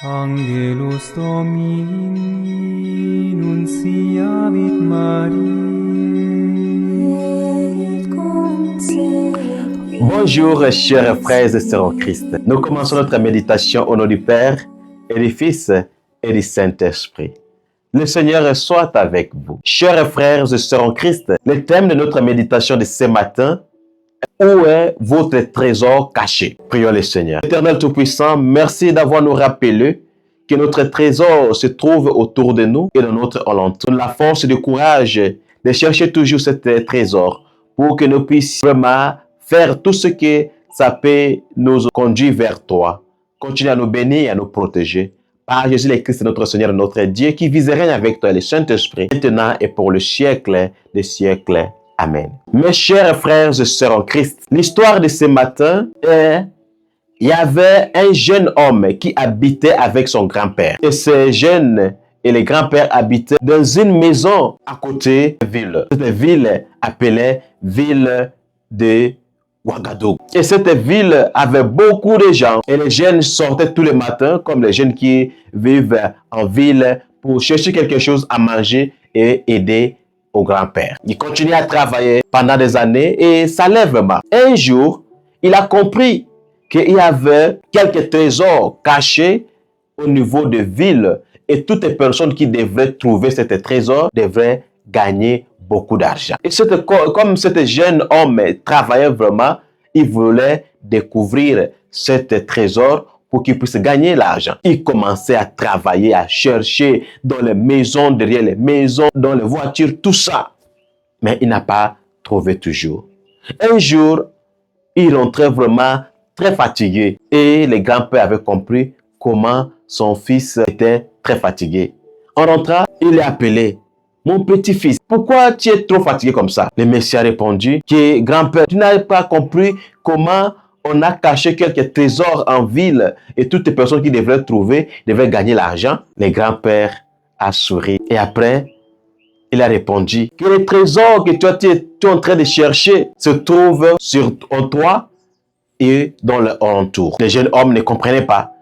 Angelus Domini nunciavit Mariae et concebit. Bonjour chers frères et sœurs en Christ. Nous commençons notre méditation au nom du Père et du Fils et du Saint-Esprit. Le Seigneur soit avec vous. Chers frères et sœurs en Christ, le thème de notre méditation de ce matin, où est votre trésor caché? Prions le Seigneur. Éternel Tout-Puissant, merci d'avoir nous rappelé que notre trésor se trouve autour de nous et dans notre alentour. La force et le courage de chercher toujours ce trésor pour que nous puissions vraiment faire tout ce que ça peut nous conduire vers toi. Continue à nous bénir et à nous protéger. Par Jésus le Christ, notre Seigneur et notre Dieu, qui vise rien avec toi, le Saint-Esprit, maintenant et pour le siècle des siècles. Amen. Mes chers frères et sœurs en Christ, l'histoire de ce matin est: il y avait un jeune homme qui habitait avec son grand-père. Et ce jeune et le grand-père habitaient dans une maison à côté de la ville. Cette ville appelée ville de Ouagadougou. Et cette ville avait beaucoup de gens. Et les jeunes sortaient tous les matins, comme les jeunes qui vivent en ville, pour chercher quelque chose à manger et aider au grand-père. Il continuait à travailler pendant des années et ça lève vraiment. Un jour, il a compris qu'il y avait quelques trésors cachés au niveau de ville et toutes les personnes qui devraient trouver ces trésors devraient gagner beaucoup d'argent. Et comme ce jeune homme travaillait vraiment, il voulait découvrir ce trésor pour qu'il puisse gagner l'argent. Il commençait à travailler, à chercher dans les maisons, derrière les maisons, dans les voitures, tout ça. Mais il n'a pas trouvé toujours. Un jour, il rentrait vraiment très fatigué et le grand-père avait compris comment son fils était très fatigué. En rentrant, il l'a appelé: mon petit-fils, pourquoi tu es trop fatigué comme ça? Le monsieur a répondu que grand-père, tu n'as pas compris comment on a caché quelques trésors en ville et toutes les personnes qui devraient trouver devraient gagner l'argent. Le grand-père a souri et après, il a répondu que les trésors que tu es en train de chercher se trouvent en toi et dans l'entour. Le jeune homme ne comprenait pas.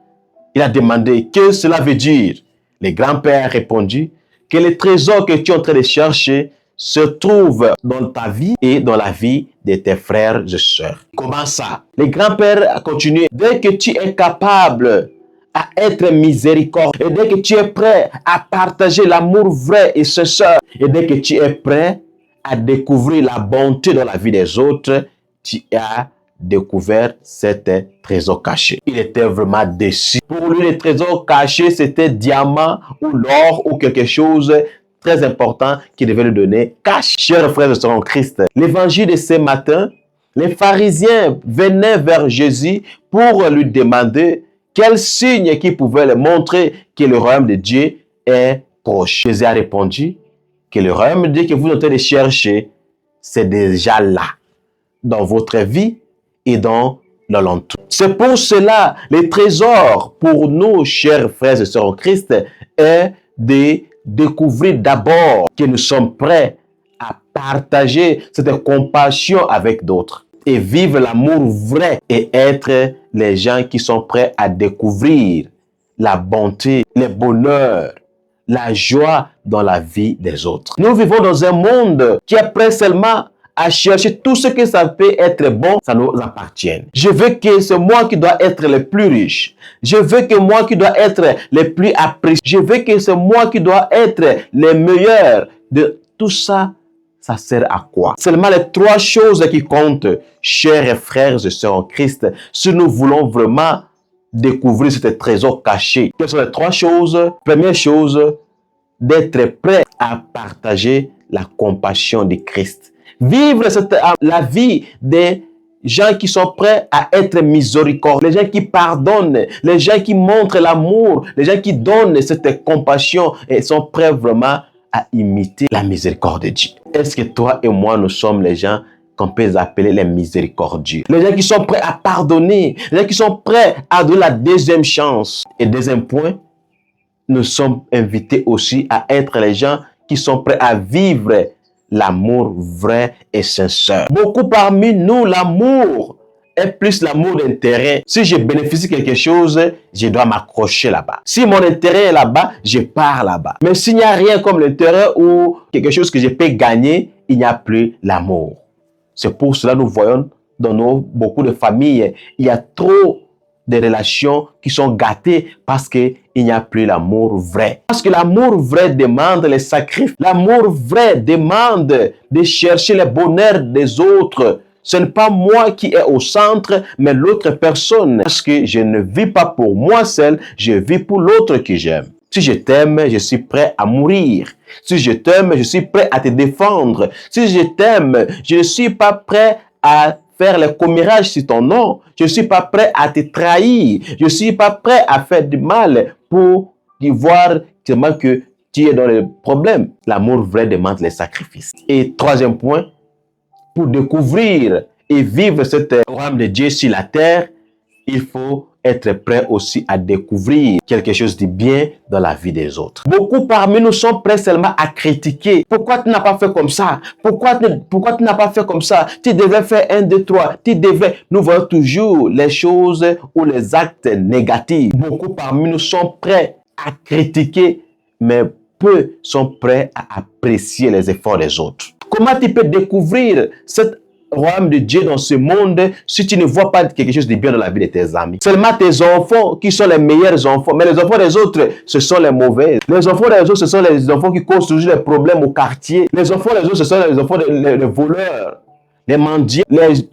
Il a demandé que cela veut dire. Le grand-père a répondu que les trésors que tu es en train de chercher se trouvent dans ta vie et dans la vie de tes frères et sœurs. Comment ça? Le grand-père a continué: dès que tu es capable à être miséricordieux, et dès que tu es prêt à partager l'amour vrai et sincère, et dès que tu es prêt à découvrir la bonté dans la vie des autres, tu as découvert cet trésor caché. Il était vraiment déçu. Pour lui, le trésor caché, c'était diamant ou l'or ou quelque chose très important qui devait lui donner cash. Chers frères et sœurs en Christ, l'évangile de ce matin, les pharisiens venaient vers Jésus pour lui demander quel signe qui pouvait leur montrer que le royaume de Dieu est proche. Jésus a répondu que le royaume de Dieu que vous êtes en train de chercher, c'est déjà là, dans votre vie et dans l'alentour. C'est pour cela, le trésor pour nous, chers frères et sœurs en Christ, est de découvrir d'abord que nous sommes prêts à partager cette compassion avec d'autres et vivre l'amour vrai et être les gens qui sont prêts à découvrir la bonté, le bonheur, la joie dans la vie des autres. Nous vivons dans un monde qui est prêt seulement à chercher tout ce que ça peut être bon, ça nous appartient. Je veux que c'est moi qui dois être le plus riche. Je veux que moi qui dois être le plus apprécié. Je veux que c'est moi qui dois être le meilleur. De tout ça, ça sert à quoi? Seulement les trois choses qui comptent, chers frères et sœurs en Christ, si nous voulons vraiment découvrir ce trésor caché. Quelles sont les trois choses? Première chose, d'être prêt à partager la compassion de Christ. Vivre la vie des gens qui sont prêts à être miséricordieux, les gens qui pardonnent, les gens qui montrent l'amour, les gens qui donnent cette compassion et sont prêts vraiment à imiter la miséricorde de Dieu. Est-ce que toi et moi, nous sommes les gens qu'on peut appeler les miséricordieux? Les gens qui sont prêts à pardonner, les gens qui sont prêts à donner la deuxième chance. Et deuxième point, nous sommes invités aussi à être les gens qui sont prêts à vivre l'amour vrai et sincère. Beaucoup parmi nous, l'amour est plus l'amour d'intérêt. Si je bénéficie quelque chose, je dois m'accrocher là-bas. Si mon intérêt est là-bas, je pars là-bas. Mais s'il n'y a rien comme l'intérêt ou quelque chose que je peux gagner, il n'y a plus l'amour. C'est pour cela que nous voyons dans beaucoup de familles, il y a trop de relations qui sont gâtées parce qu'il n'y a plus l'amour vrai. Parce que l'amour vrai demande les sacrifices. L'amour vrai demande de chercher le bonheur des autres. Ce n'est pas moi qui est au centre, mais l'autre personne. Parce que je ne vis pas pour moi seul, je vis pour l'autre que j'aime. Si je t'aime, je suis prêt à mourir. Si je t'aime, je suis prêt à te défendre. Si je t'aime, je ne suis pas prêt à faire le commérage sur ton nom. Je ne suis pas prêt à te trahir. Je ne suis pas prêt à faire du mal pour voir que tu es dans le problème. L'amour vrai demande les sacrifices. Et troisième point, pour découvrir et vivre cette royaume de Dieu sur la terre, il faut être prêt aussi à découvrir quelque chose de bien dans la vie des autres. Beaucoup parmi nous sont prêts seulement à critiquer. Pourquoi tu n'as pas fait comme ça? Pourquoi tu n'as pas fait comme ça? Tu devais faire 1, 2, 3. Tu devais. Nous voyons toujours les choses ou les actes négatifs. Beaucoup parmi nous sont prêts à critiquer, mais peu sont prêts à apprécier les efforts des autres. Comment tu peux découvrir cette royaume de Dieu dans ce monde si tu ne vois pas quelque chose de bien dans la vie de tes amis? Seulement tes enfants qui sont les meilleurs enfants, mais les enfants des autres, ce sont les mauvais. Les enfants des autres, ce sont les enfants qui causent toujours des problèmes au quartier. Les enfants des autres, ce sont les enfants des voleurs, les mendiants,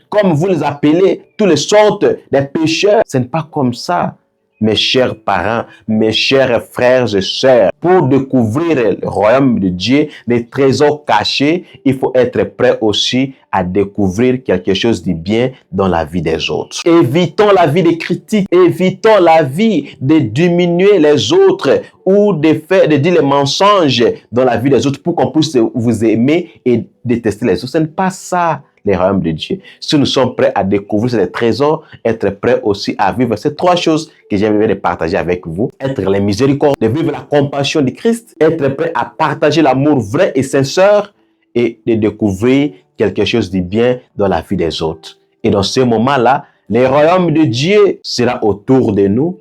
comme vous les appelez, toutes les sortes des pécheurs. Ce n'est pas comme ça. Mes chers parents, mes chers frères et sœurs, pour découvrir le royaume de Dieu, les trésors cachés, il faut être prêt aussi à découvrir quelque chose de bien dans la vie des autres. Évitons la vie des critiques, évitons la vie de diminuer les autres ou de dire les mensonges dans la vie des autres pour qu'on puisse vous aimer et détester les autres. Ce n'est pas ça. Les royaumes de Dieu. Si nous sommes prêts à découvrir ces trésors, être prêts aussi à vivre ces trois choses que j'aimerais de partager avec vous. Être les miséricordes, de vivre la compassion de Christ, être prêt à partager l'amour vrai et sincère et de découvrir quelque chose de bien dans la vie des autres. Et dans ce moment-là, le royaume de Dieu sera autour de nous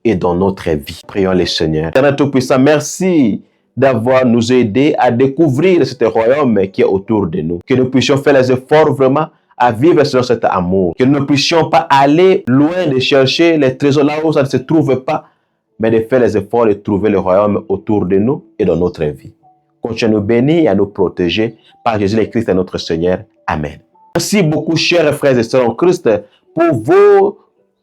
et dans notre vie. Prions le Seigneur. Éternel Tout-Puissant, merci d'avoir nous aidé à découvrir ce royaume qui est autour de nous. Que nous puissions faire les efforts vraiment à vivre selon cet amour. Que nous ne puissions pas aller loin de chercher les trésors là où ça ne se trouve pas, mais de faire les efforts de trouver le royaume autour de nous et dans notre vie. Continue à nous bénir et à nous protéger par Jésus le Christ notre Seigneur. Amen. Merci beaucoup, chers frères et sœurs en Christ, pour vos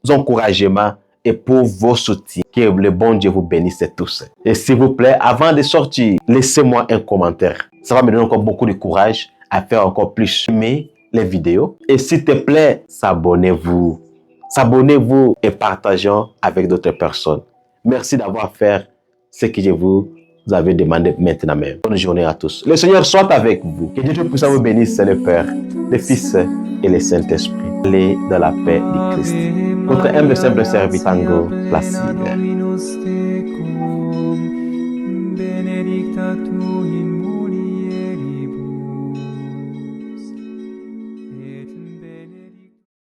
encouragements et pour vos soutiens. Que le bon Dieu vous bénisse tous. Et s'il vous plaît, avant de sortir, laissez-moi un commentaire. Ça va me donner encore beaucoup de courage à faire encore plus aimer les vidéos. Et s'il te plaît, s'abonnez-vous. S'abonnez-vous et partageons avec d'autres personnes. Merci d'avoir fait ce que je vous avez demandé maintenant même. Bonne journée à tous. Le Seigneur soit avec vous. Que Dieu Tout-Puissant vous bénisse, le Père, le Fils et le Saint-Esprit. Allez dans la paix du Christ. Votre humble simple serviteur Tango Placide. Benedicta tu in